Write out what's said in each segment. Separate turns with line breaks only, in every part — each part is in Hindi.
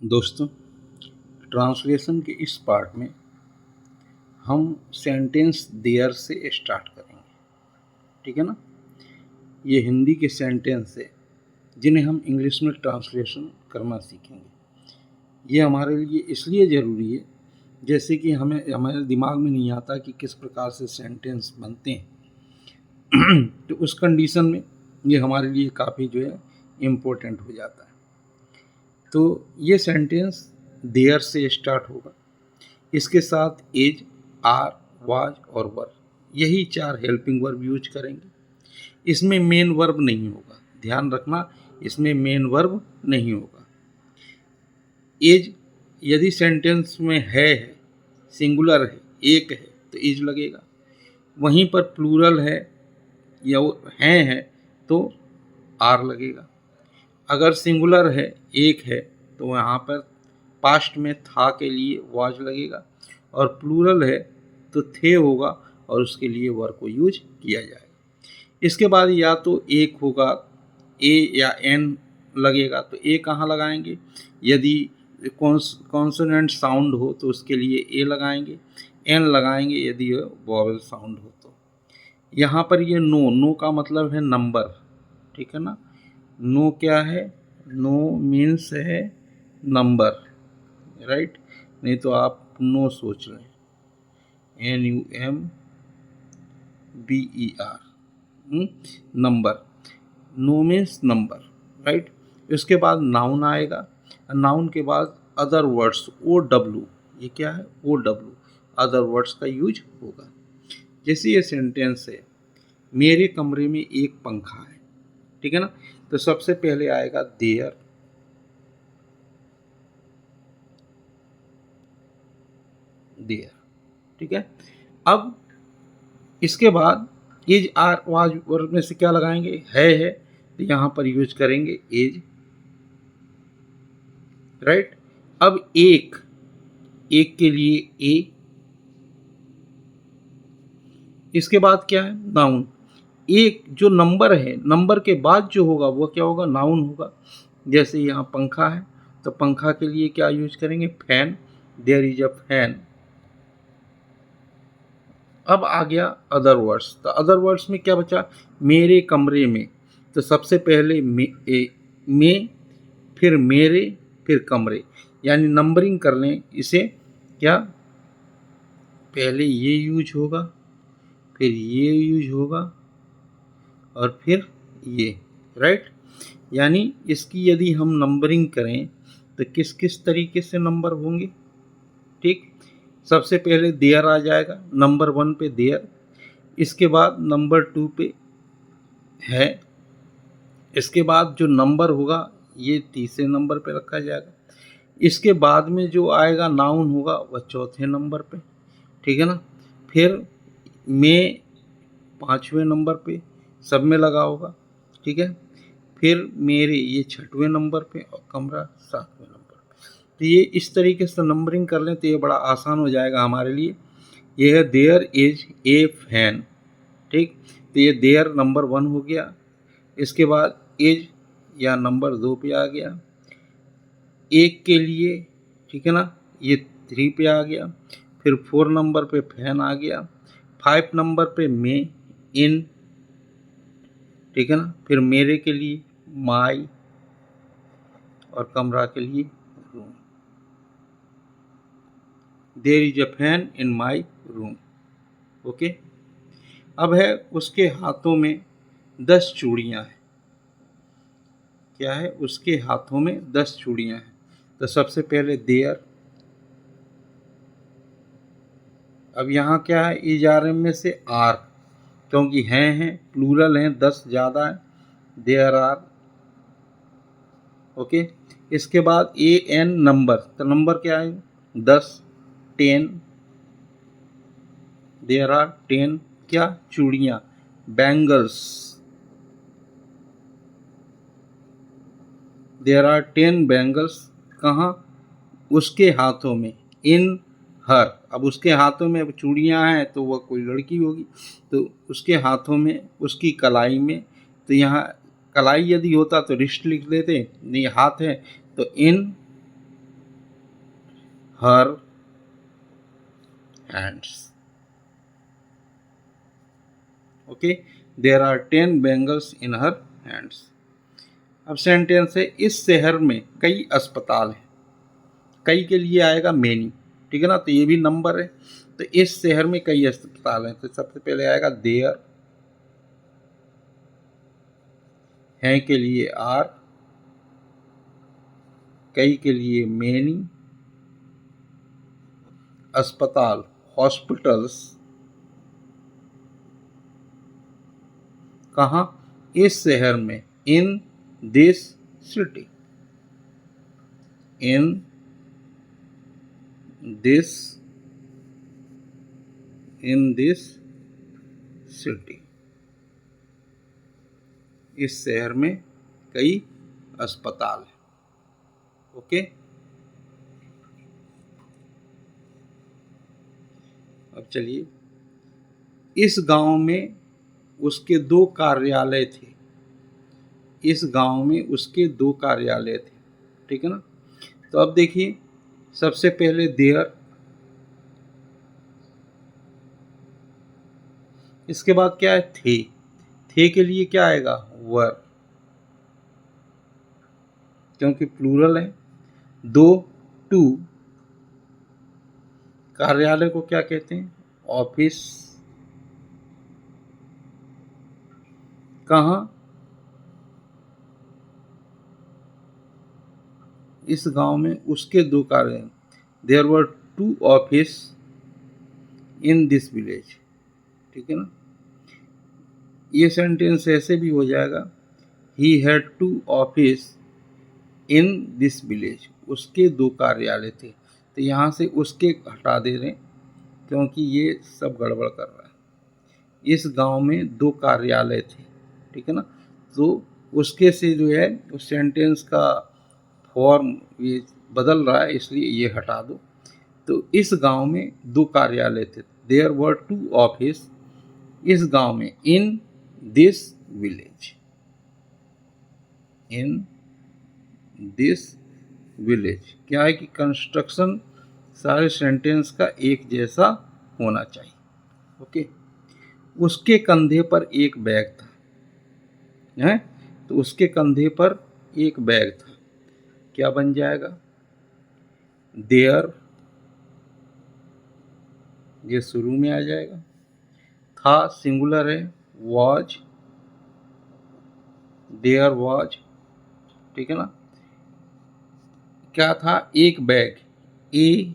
दोस्तों, ट्रांसलेशन के इस पार्ट में हम सेंटेंस देयर से स्टार्ट करेंगे। ठीक है ना। ये हिंदी के सेंटेंस है जिन्हें हम इंग्लिश में ट्रांसलेशन करना सीखेंगे। ये हमारे लिए इसलिए ज़रूरी है जैसे कि हमारे दिमाग में नहीं आता कि किस प्रकार से सेंटेंस बनते हैं तो उस कंडीशन में ये हमारे लिए काफ़ी जो है इम्पोर्टेंट हो जाता है। तो ये सेंटेंस देयर से स्टार्ट होगा, इसके साथ एज, आर, वाज और वर, यही 4 हेल्पिंग वर्ब यूज करेंगे। इसमें मेन वर्ब नहीं होगा, ध्यान रखना, इसमें मेन वर्ब नहीं होगा। एज यदि सेंटेंस में है सिंगुलर है, एक है तो एज लगेगा। वहीं पर प्लूरल है या है तो आर लगेगा। अगर सिंगुलर है, एक है, तो वहाँ पर पास्ट में था के लिए वाज लगेगा, और प्लूरल है तो थे होगा और उसके लिए वर को यूज किया जाएगा। इसके बाद या तो एक होगा, ए या एन लगेगा, तो ए कहाँ लगाएंगे? यदि कॉन्सोनेंट साउंड हो तो उसके लिए ए लगाएंगे, एन लगाएंगे यदि वॉवेल साउंड हो तो। यहाँ पर ये नो का मतलब है नंबर। ठीक है ना। नो क्या है? नो मीन्स है नंबर, राइट। नहीं तो आप नो सोच लें, NUMBER, number. No means number, right. इसके बाद नाउन आएगा, नाउन के बाद अदर वर्ड्स, OW, ये क्या है? OW, अदर वर्ड्स का यूज होगा। जैसे ये सेंटेंस है, मेरे कमरे में एक पंखा है। ठीक है ना। तो सबसे पहले आएगा देयर, देयर। ठीक है। अब इसके बाद एज, आर, वाज, वर्ब में से क्या लगाएंगे? है तो यहाँ पर यूज करेंगे एज, राइट। अब एक के लिए ए। इसके बाद क्या है? नाउन। एक जो नंबर है, नंबर के बाद जो होगा वो क्या होगा? नाउन होगा। जैसे यहाँ पंखा है तो पंखा के लिए क्या यूज करेंगे? Fan, there is a fan. अब आ गया अदर वर्ड्स। तो अदर वर्ड्स में क्या बचा? मेरे कमरे में। तो सबसे पहले में, फिर मेरे, फिर कमरे, यानी नंबरिंग कर लें इसे। क्या? पहले ये यूज होगा, फिर ये यूज होगा और फिर ये, राइट। यानी इसकी यदि हम नंबरिंग करें तो किस किस तरीके से नंबर होंगे? ठीक। सबसे पहले देयर आ जाएगा, नंबर 1 पे देयर। इसके बाद नंबर 2 पे है। इसके बाद जो नंबर होगा ये तीसरे नंबर पे रखा जाएगा। इसके बाद में जो आएगा नाउन होगा वह चौथे नंबर पे। ठीक है ना। फिर में 5वें नंबर पे, सब में लगा होगा। ठीक है। फिर मेरे ये 6वें नंबर पे और कमरा 7वें नंबर पे। तो ये इस तरीके से नंबरिंग कर लें तो ये बड़ा आसान हो जाएगा हमारे लिए। ये है देयर इज ए फैन। ठीक। तो ये देयर नंबर 1 हो गया। इसके बाद एज या नंबर 2 पे आ गया। एक के लिए, ठीक है ना, ये 3 पे आ गया। फिर 4 नंबर पे फैन आ गया। 5 नंबर पे में, इन, ठीक है ना। फिर मेरे के लिए माई और कमरा के लिए room. There is a fan in my room. Okay. अब है उसके हाथों में 10 चूड़ियाँ हैं। क्या है? उसके हाथों में 10 चूड़ियाँ हैं। तो सबसे पहले देयर। अब यहाँ क्या है? इज आर में से आर, क्योंकि हैं प्लूरल हैं, 10 ज़्यादा है, देयर आर। ओके। इसके बाद ए एन नंबर। तो नंबर क्या है? 10, 10। देयर आर 10 क्या? चूड़ियाँ, बैंगल्स। There are 10 bangles. कहाँ? उसके हाथों में, इन हर। अब उसके हाथों में चूड़ियाँ हैं तो वह कोई लड़की होगी, तो उसके हाथों में, उसकी कलाई में। तो यहाँ कलाई यदि होता तो रिस्ट लिख देते, नहीं हाथ है तो in her hands. Okay, there are 10 bangles in her hands. अब सेंटेंस है इस शहर में कई अस्पताल हैं। कई के लिए आएगा मेनी, ठीक है ना, तो ये भी नंबर है। तो इस शहर में कई अस्पताल हैं, तो सबसे पहले आएगा देयर, हैं के लिए आर, कई के लिए मेनी, अस्पताल हॉस्पिटल्स, कहाँ, इस शहर में, in this city, in this city, इस शहर में कई अस्पताल हैं। ओके, अब चलिए, इस गांव में उसके 2 कार्यालय थे। इस गांव में उसके 2 कार्यालय थे, ठीक है ना। तो अब देखिए, सबसे पहले देयर, इसके बाद क्या है, थे के लिए क्या आएगा, वर, क्योंकि प्लूरल है। 2 टू, कार्यालय को क्या कहते हैं, ऑफिस, कहाँ, इस गांव में उसके 2 कार्यालय, there were 2 office in this village, ठीक है ना। ये सेंटेंस ऐसे भी हो जाएगा, he had 2 office in this village, उसके 2 कार्यालय थे। तो यहाँ से उसके हटा दे रहे हैं, क्योंकि ये सब गड़बड़ कर रहा है। इस गांव में 2 कार्यालय थे, ठीक है ना। तो उसके से जो है उस सेंटेंस का फॉर्म ये बदल रहा है, इसलिए ये हटा दो। तो इस गांव में 2 कार्यालय थे, देयर वर 2 ऑफिस, इस गांव में, इन this village, in this village. क्या है कि कंस्ट्रक्शन सारे सेंटेंस का एक जैसा होना चाहिए। ओके, उसके कंधे पर एक बैग था, है, तो उसके कंधे पर एक बैग था, क्या बन जाएगा, देयर, ये शुरू में आ जाएगा। था सिंगुलर है, वॉज, देयर वॉज, ठीक है ना। क्या था, एक बैग, ए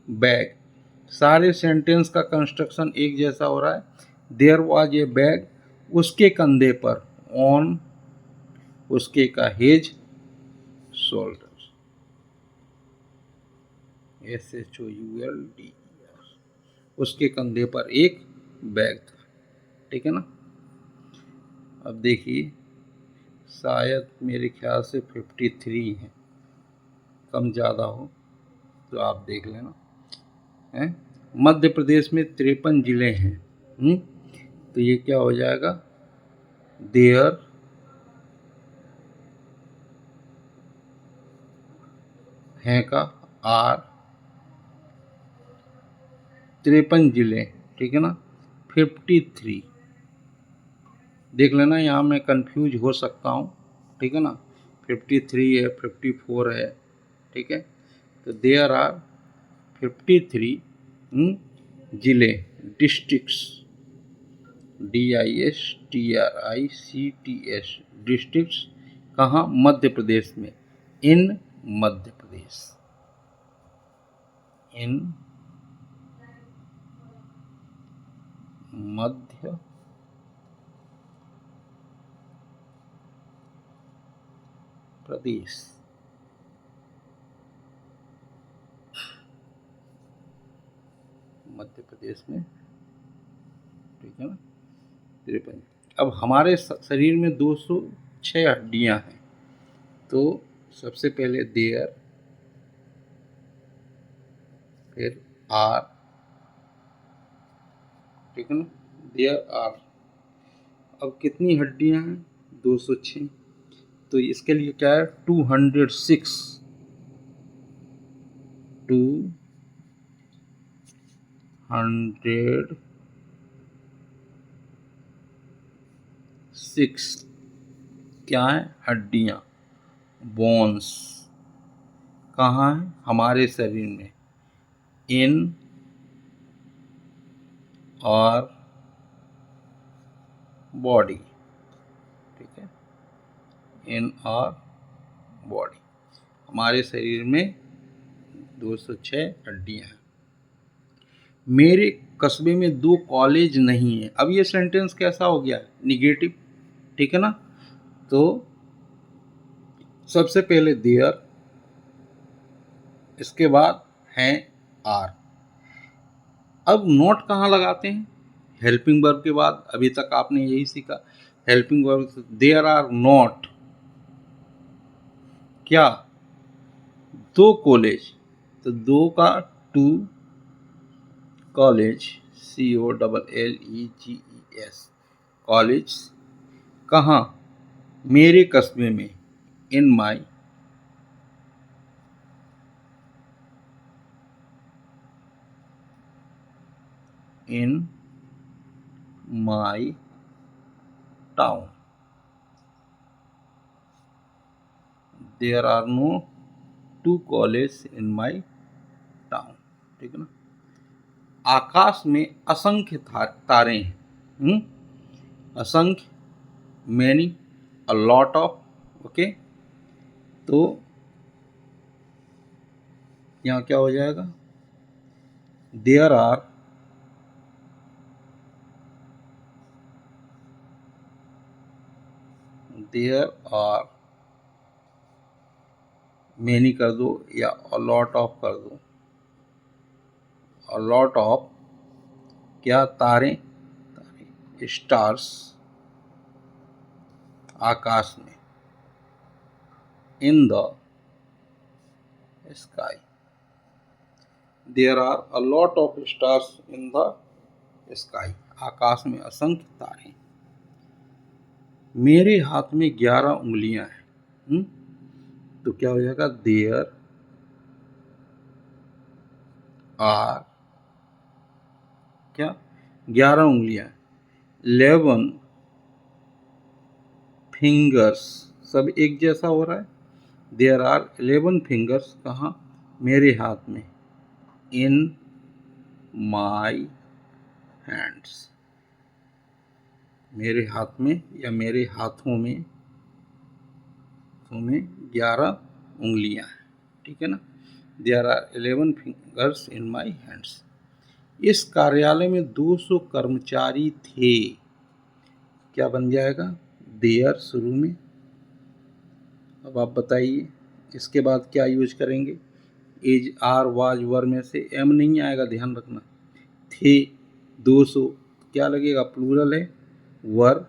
बैग, सारे सेंटेंस का कंस्ट्रक्शन एक जैसा हो रहा है। देयर वॉज ए बैग, उसके कंधे पर, ऑन, उसके का हेज शोल्डर्स, SHOULDER, उसके कंधे पर एक बैग था, ठीक है ना। अब देखिए, शायद मेरे ख्याल से 53 है, कम ज़्यादा हो तो आप देख लेना, है। मध्य प्रदेश में 53 जिले हैं, तो ये क्या हो जाएगा, देयर हैं का आर, 53 जिले, ठीक है ना, 53, देख लेना, यहाँ मैं कंफ्यूज हो सकता हूँ, ठीक है ना। 53 है, 54 है, ठीक है। तो देयर आर 53 जिले, डिस्ट्रिक्ट्स, DISTRICTS, डिस्ट्रिक्ट्स, कहाँ, मध्य प्रदेश में, इन मध्य प्रदेश, इन मध्य प्रदेश। मध्य प्रदेश में, ठीक है ना, 53। अब हमारे शरीर में 206 हड्डियां हैं, तो सबसे पहले देयर, फिर आर, ठीक है ना, देयर आर। अब कितनी हड्डियां हैं, 206, तो इसके लिए क्या है, 206, 106 क्या है? हड्डियां, बोन्स। कहाँ है? हमारे शरीर में। इन और बॉडी, ठीक है, इन और बॉडी, हमारे शरीर में 206 हड्डियां हैं। मेरे कस्बे में 2 कॉलेज नहीं है। अब ये सेंटेंस कैसा हो गया? निगेटिव, ठीक है ना। तो सबसे पहले देयर, इसके बाद हैं आर। अब नोट कहाँ लगाते हैं? हेल्पिंग वर्ब के बाद। अभी तक आपने यही सीखा, helping verb. There are not क्या? 2 कॉलेज, तो 2 का 2 कॉलेज, COLLEGES, कॉलेज। कहाँ? मेरे कस्बे में, in my town. There are no 2 college in my town, ठीक है ना। आकाश में असंख्य तारे हैं। असंख्य, many, a lot of, okay. तो यहाँ क्या हो जाएगा? देयर आर मैनी कर दो या अ लॉट ऑफ कर दो। अ लॉट ऑफ क्या? तारे, स्टार्स, आकाश में, in the sky. There are a lot of stars in the sky, आकाश में असंख्य तारे। मेरे हाथ में 11 उंगलियां हैं। तो क्या हो जाएगा? देयर आर क्या? 11 उंगलियां, 11 फिंगर्स। सब एक जैसा हो रहा है। देयर आर 11 फिंगर्स कहाँ? मेरे हाथ में, इन माई हैंड्स, मेरे हाथ में या मेरे हाथों में 11 उंगलियां हैं, ठीक है ना। There are 11 fingers in my hands. इस कार्यालय में 200 कर्मचारी थे। क्या बन जाएगा? देयर शुरू में। अब आप बताइए इसके बाद क्या यूज करेंगे? इज, आर, वाज, वर में से एम नहीं आएगा, ध्यान रखना। थे 200, क्या लगेगा? प्लूरल है। वर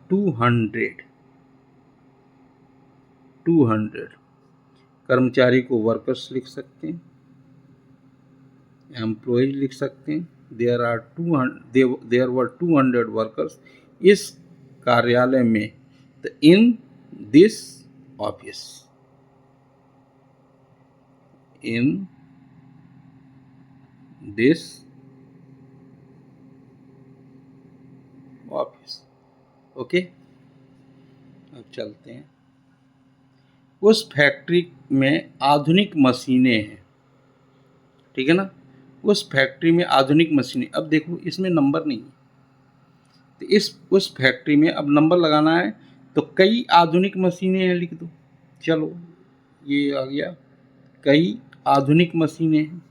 200 कर्मचारी को वर्कर्स लिख सकते हैं, एम्प्लॉयज लिख सकते हैं। देयर वर 200 वर्कर्स इस कार्यालय में, तो in this office, in this office, okay. अब चलते हैं। उस फैक्ट्री में आधुनिक मशीनें हैं, ठीक है ना। उस फैक्ट्री में आधुनिक मशीनें। अब देखो इसमें नंबर नहीं है, तो उस फैक्ट्री में अब नंबर लगाना है, तो कई आधुनिक मशीनें हैं लिख दो। चलो ये आ गया, कई आधुनिक मशीनें हैं।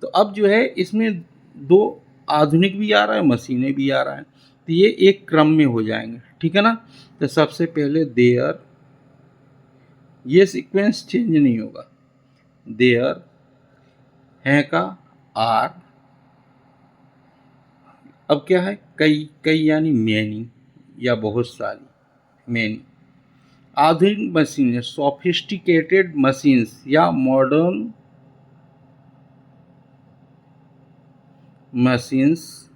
तो अब जो है इसमें 2 आधुनिक भी आ रहा है, मशीनें भी आ रहा है, तो ये एक क्रम में हो जाएंगे, ठीक है ना। तो सबसे पहले देयर, ये सीक्वेंस चेंज नहीं होगा। देयर है का आर, अब क्या है? कई, कई यानी मैनी या बहुत सारी, मैनी। आधुनिक मशीनें, सोफिस्टिकेटेड मशीन्स या मॉडर्न मशीन्स,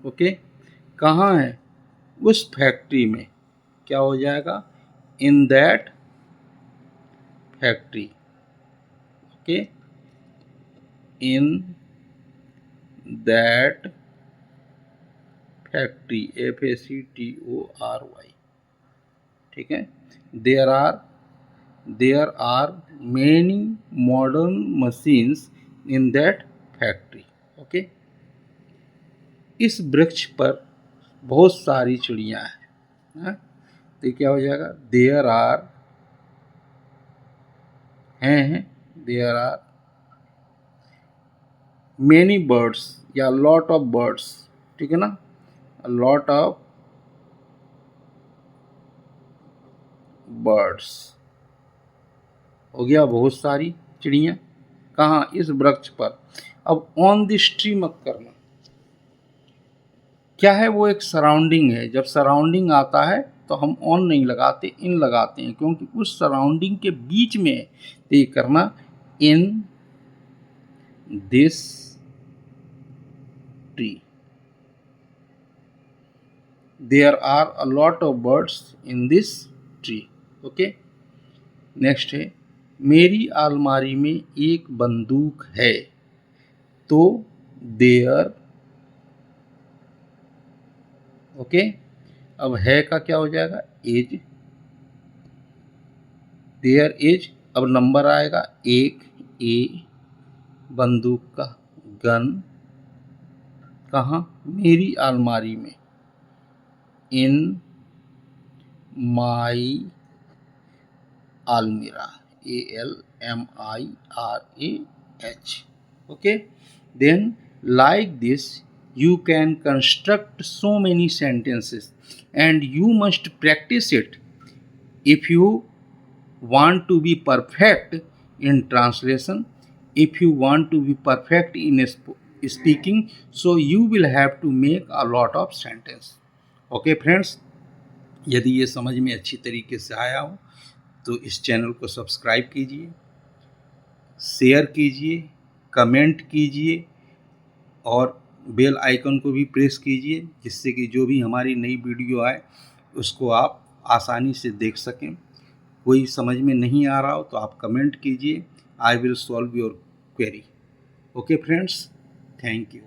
ओके। कहाँ है? उस फैक्ट्री में। क्या हो जाएगा? In that factory, okay, in that factory, FACTORY, ठीक है। There are many modern machines in that factory, okay. इस वृक्ष पर बहुत सारी चिड़ियाँ हैं, तो क्या हो जाएगा, देयर आर हैं, देयर आर मैनी बर्ड्स या लॉट ऑफ बर्ड्स, ठीक है ना, लॉट ऑफ बर्ड्स हो गया, बहुत सारी चिड़ियाँ। कहाँ, इस वृक्ष पर। अब ऑन दिस ट्री मत करना, क्या है, वो एक सराउंडिंग है। जब सराउंडिंग आता है तो हम ऑन नहीं लगाते, इन लगाते हैं, क्योंकि उस सराउंडिंग के बीच में है, तो ये करना, in this tree there are a lot of birds in this tree, okay. Next है, मेरी अलमारी में एक बंदूक है, तो देयर, ओके। अब है का क्या हो जाएगा, एज, देयर एज। अब नंबर आएगा 1, ए, बंदूक का, गन, कहाँ, मेरी अलमारी में, in my almirah, ALMIRAH, okay. Then like this you can construct so many sentences and you must practice it if you want to be perfect in translation, if you want to be perfect in speaking, so you will have to make a lot of sentence, okay friends। यदि ये समझ में अच्छी तरीके से आया हो तो इस चैनल को सब्सक्राइब कीजिए, शेयर कीजिए, कमेंट कीजिए और बेल आइकन को भी प्रेस कीजिए, जिससे कि जो भी हमारी नई वीडियो आए उसको आप आसानी से देख सकें। कोई समझ में नहीं आ रहा हो तो आप कमेंट कीजिए, I will solve your query, okay friends, thank you.